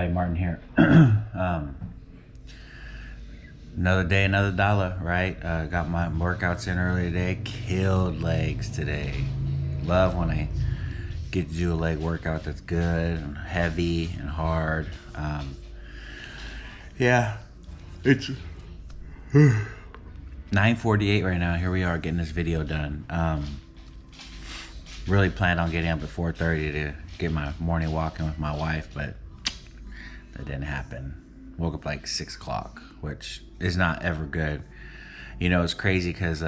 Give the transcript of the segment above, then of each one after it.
Eli Martin here. Another day, another dollar, right? Got my workouts in early today. Killed legs today. Love when I get to do a leg workout that's good and heavy and hard. Yeah, it's 9:48 right now. Here we are getting this video done. Really planned on getting up at 4:30 to get my morning walk in with my wife, but that didn't happen. Woke up like 6 o'clock, which is not ever good. You know, it's crazy because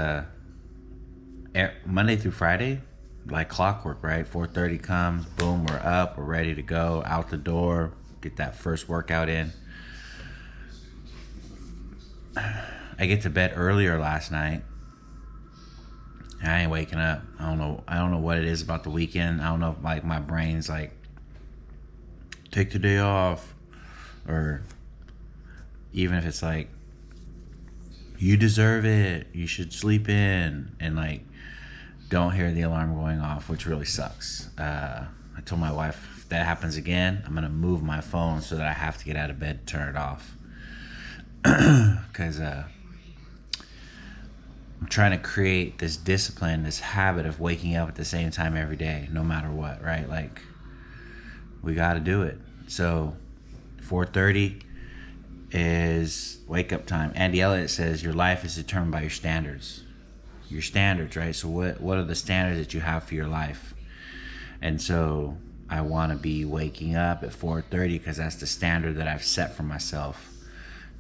Monday through Friday, like clockwork, right? 4:30 comes, boom, we're up, we're ready to go, out the door, get that first workout in. I get to bed earlier last night. I ain't waking up. I don't know what it is about the weekend. I don't know if like my brain's like, take the day off, or even if it's like, you deserve it, you should sleep in, and like don't hear the alarm going off, which really sucks. I told my wife, if that happens again, I'm gonna move my phone so that I have to get out of bed and turn it off. Because I'm trying to create this discipline, this habit of waking up at the same time every day, no matter what, right? Like, we got to do it. So 4:30 is wake up time. Andy Elliott says your life is determined by your standards. Your standards, right? So what are the standards that you have for your life? And so I want to be waking up at 4:30 because that's the standard that I've set for myself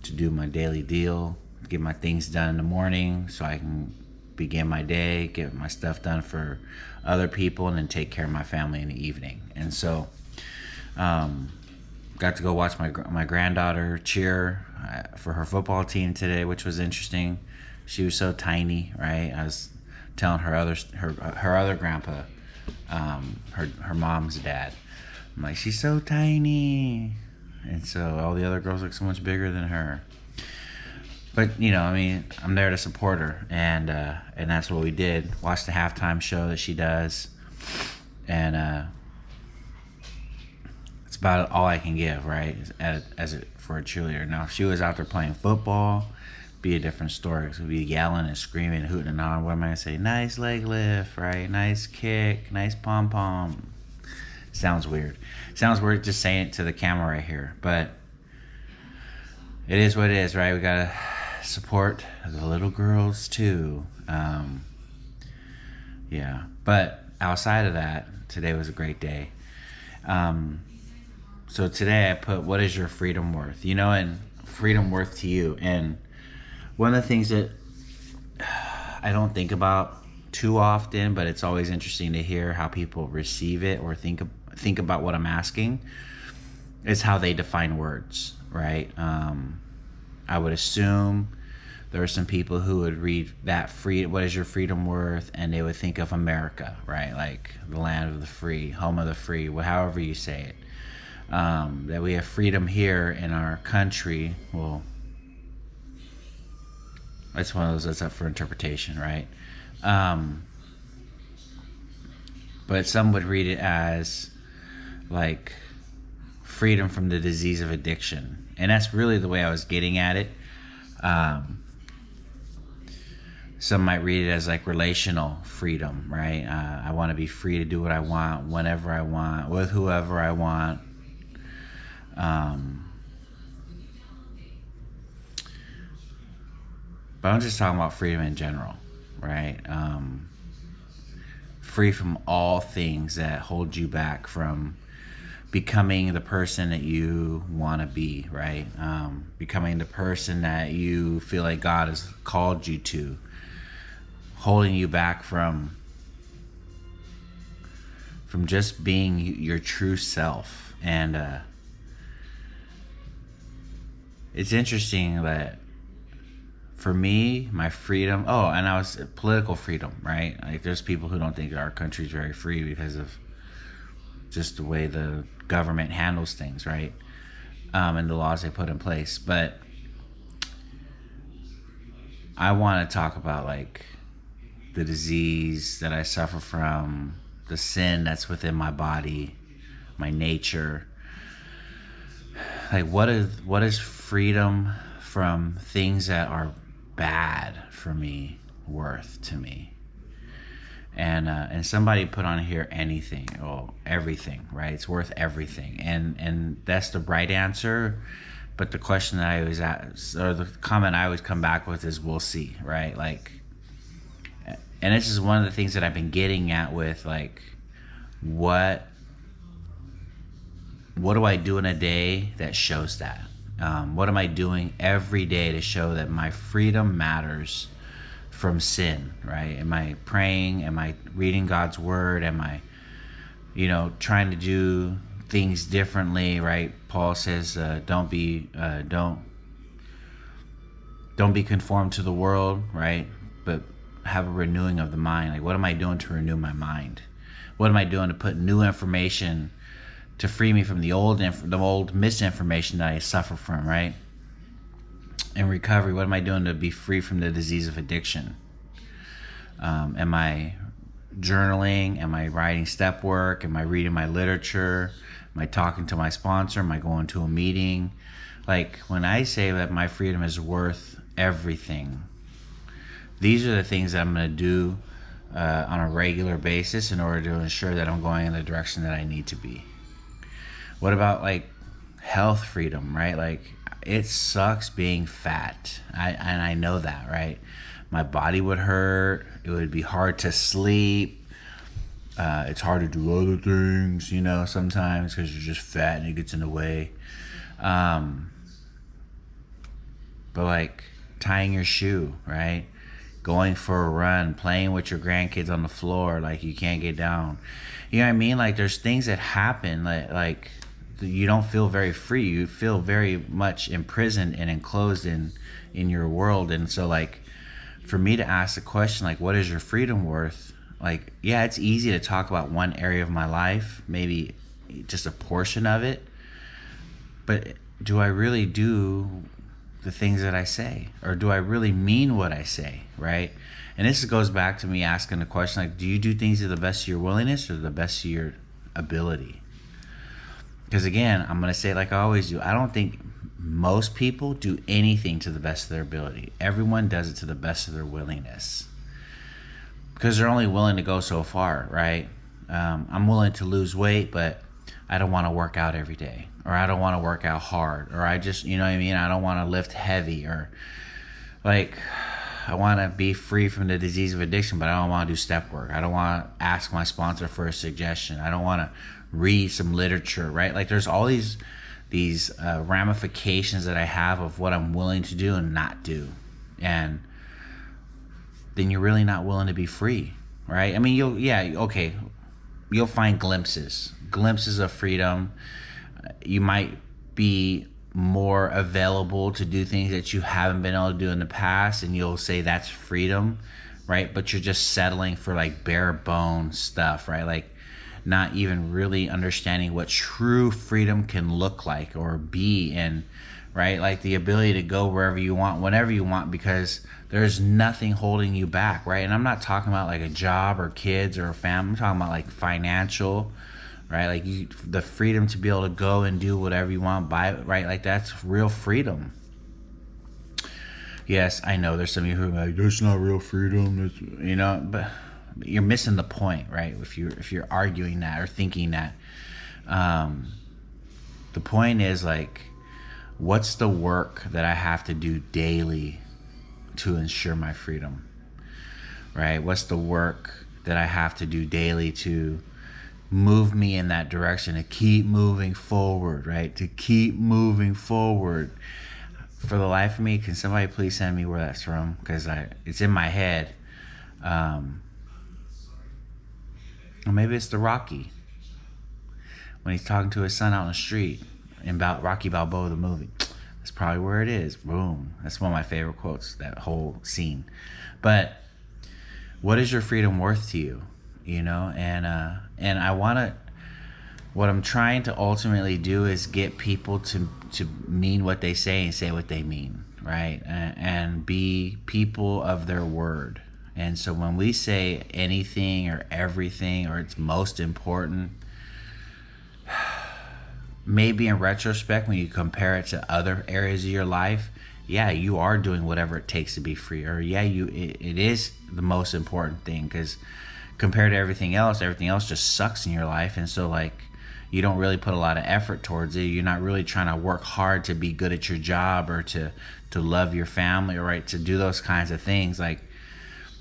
to do my daily deal, get my things done in the morning so I can begin my day, get my stuff done for other people, and then take care of my family in the evening. And so got to go watch my granddaughter cheer for her football team today, which was interesting. She was so tiny, right? I was telling her other grandpa, her mom's dad, I'm like, she's so tiny. And so all the other girls look so much bigger than her. But, you know, I mean, I'm there to support her. And that's what we did. Watched the halftime show that she does. And it's about all I can give, right? For a cheerleader. Now, if she was out there playing football, be a different story. So we'd be yelling and screaming and hooting and hollering. What am I going to say? Nice leg lift, right? Nice kick. Nice pom-pom. Sounds weird. Sounds weird just saying it to the camera right here, but it is what it is, right? We gotta support the little girls too. Yeah, but outside of that, today was a great day. So today I put, what is your freedom worth? You know, and freedom worth to you. And one of the things that I don't think about too often, but it's always interesting to hear how people receive it or think about what I'm asking, is how they define words, right? I would assume there are some people who would read that what is your freedom worth, and they would think of America, right? Like the land of the free, home of the free, however you say it. That we have freedom here in our country. Well, that's one of those that's up for interpretation, right? But some would read it as like freedom from the disease of addiction, and that's really the way I was getting at it. Some might read it as like relational freedom, right? I want to be free to do what I want, whenever I want, with whoever I want. But I'm just talking about freedom in general, right? Free from all things that hold you back from becoming the person that you want to be, right? Becoming the person that you feel like God has called you to, holding you back from just being your true self. And it's interesting that for me, my freedom, and I was political freedom, right? Like there's people who don't think our country's very free because of just the way the government handles things, right? And the laws they put in place. But I want to talk about like the disease that I suffer from, the sin that's within my body, my nature, like what is freedom from things that are bad for me worth to me? And somebody put on here anything, everything, right? It's worth everything, and that's the right answer. But the question that I always ask, or the comment I always come back with, is we'll see, right? Like, and this is one of the things that I've been getting at with, like, what do I do in a day that shows that? What am I doing every day to show that my freedom matters from sin, right? Am I praying? Am I reading God's word? Am I, trying to do things differently, right? Paul says, don't be conformed to the world, right? But have a renewing of the mind. Like, what am I doing to renew my mind? What am I doing to put new information to free me from the old misinformation that I suffer from, right? In recovery, what am I doing to be free from the disease of addiction? Am I journaling? Am I writing step work? Am I reading my literature? Am I talking to my sponsor? Am I going to a meeting? Like, when I say that my freedom is worth everything, these are the things that I'm going to do on a regular basis in order to ensure that I'm going in the direction that I need to be. What about, like, health freedom, right? Like, it sucks being fat. And I know that, right? My body would hurt. It would be hard to sleep. It's hard to do other things, sometimes, because you're just fat and it gets in the way. But, like, tying your shoe, right? Going for a run, playing with your grandkids on the floor, like, you can't get down. You know what I mean? Like, there's things that happen, like you don't feel very free. You feel very much imprisoned and enclosed in your world. And so, like, for me to ask the question, like, what is your freedom worth? Like, yeah, it's easy to talk about one area of my life, maybe just a portion of it. But do I really do the things that I say? Or do I really mean what I say, right? And this goes back to me asking the question, like, do you do things to the best of your willingness or the best of your ability? Because, again, I'm going to say it like I always do. I don't think most people do anything to the best of their ability. Everyone does it to the best of their willingness. Because they're only willing to go so far, right? I'm willing to lose weight, but I don't want to work out every day. Or I don't want to work out hard. Or I just, you know what I mean? I don't want to lift heavy. Or, like, I want to be free from the disease of addiction, but I don't want to do step work. I don't want to ask my sponsor for a suggestion. I don't want to read some literature, right? Like, there's all these ramifications that I have of what I'm willing to do and not do. And then you're really not willing to be free, right? I mean, you'll find glimpses of freedom. You might be more available to do things that you haven't been able to do in the past, and you'll say that's freedom, right? But you're just settling for, like, bare bones stuff, right? Like, not even really understanding what true freedom can look like or be, and, right, like, the ability to go wherever you want, whenever you want, because there's nothing holding you back, right? And I'm not talking about, like, a job or kids or a family. I'm talking about, like, financial, right? Like, the freedom to be able to go and do whatever you want, right? Like, that's real freedom. Yes, I know there's some of you who are like, that's not real freedom, but you're missing the point, right? If you're arguing that or thinking that. The point is, like, what's the work that I have to do daily to ensure my freedom, right? What's the work that I have to do daily to move me in that direction, to keep moving forward, right? To keep moving forward. For the life of me, can somebody please send me where that's from? Because it's in my head. Or maybe it's the Rocky, when he's talking to his son out on the street about Rocky Balboa, the movie. That's probably where it is. Boom. That's one of my favorite quotes, that whole scene. But what is your freedom worth to you? And I want to, what I'm trying to ultimately do is get people to mean what they say and say what they mean, right? And be people of their word. And so when we say anything or everything or it's most important, maybe in retrospect, when you compare it to other areas of your life, yeah, you are doing whatever it takes to be free, or yeah, it is the most important thing, because compared to everything else just sucks in your life. And so like, you don't really put a lot of effort towards it. You're not really trying to work hard to be good at your job, or to love your family, or right, to do those kinds of things. Like,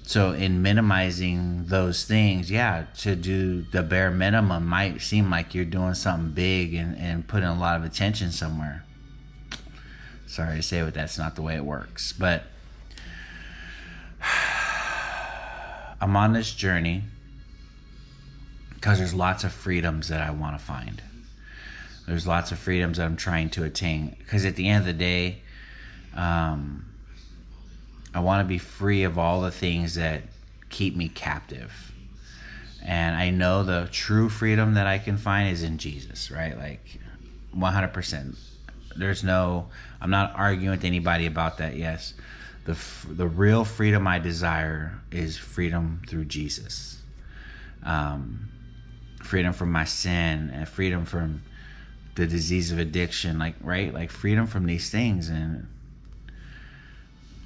so in minimizing those things, yeah, to do the bare minimum might seem like you're doing something big and putting a lot of attention somewhere. Sorry to say, but that's not the way it works. But I'm on this journey because there's lots of freedoms that I want to find. There's lots of freedoms that I'm trying to attain. Because at the end of the day, I want to be free of all the things that keep me captive. And I know the true freedom that I can find is in Jesus, right? Like 100%. I'm not arguing with anybody about that. Yes, the real freedom I desire is freedom through Jesus. Freedom from my sin, and freedom from the disease of addiction, like, right? Like freedom from these things. And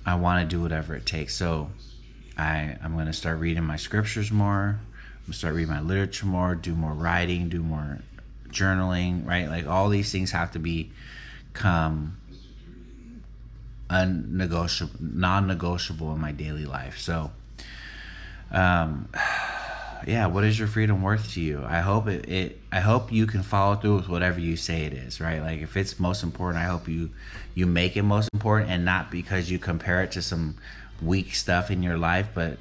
I want to do whatever it takes. So I'm going to start reading my scriptures more. I'm going to start reading my literature more, do more writing, do more journaling, right? Like all these things have to become non-negotiable in my daily life. So, yeah, what is your freedom worth to you? I hope you can follow through with whatever you say it is, right? Like if it's most important, I hope you make it most important, and not because you compare it to some weak stuff in your life, but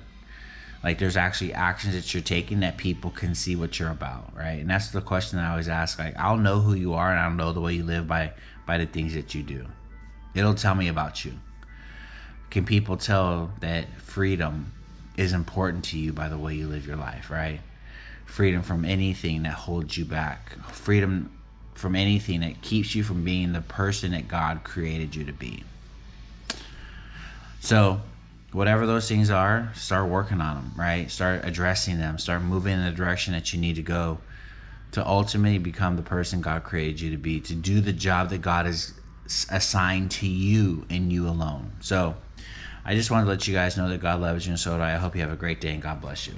like there's actually actions that you're taking that people can see what you're about, right? And that's the question that I always ask. Like, I'll know who you are, and I'll know the way you live by the things that you do. It'll tell me about you. Can people tell that freedom is important to you by the way you live your life, right? Freedom from anything that holds you back. Freedom from anything that keeps you from being the person that God created you to be. So whatever those things are, start working on them, right? Start addressing them. Start moving in the direction that you need to go to ultimately become the person God created you to be, to do the job that God has assigned to you and you alone. So I just wanted to let you guys know that God loves you, and so do I. I hope you have a great day, and God bless you.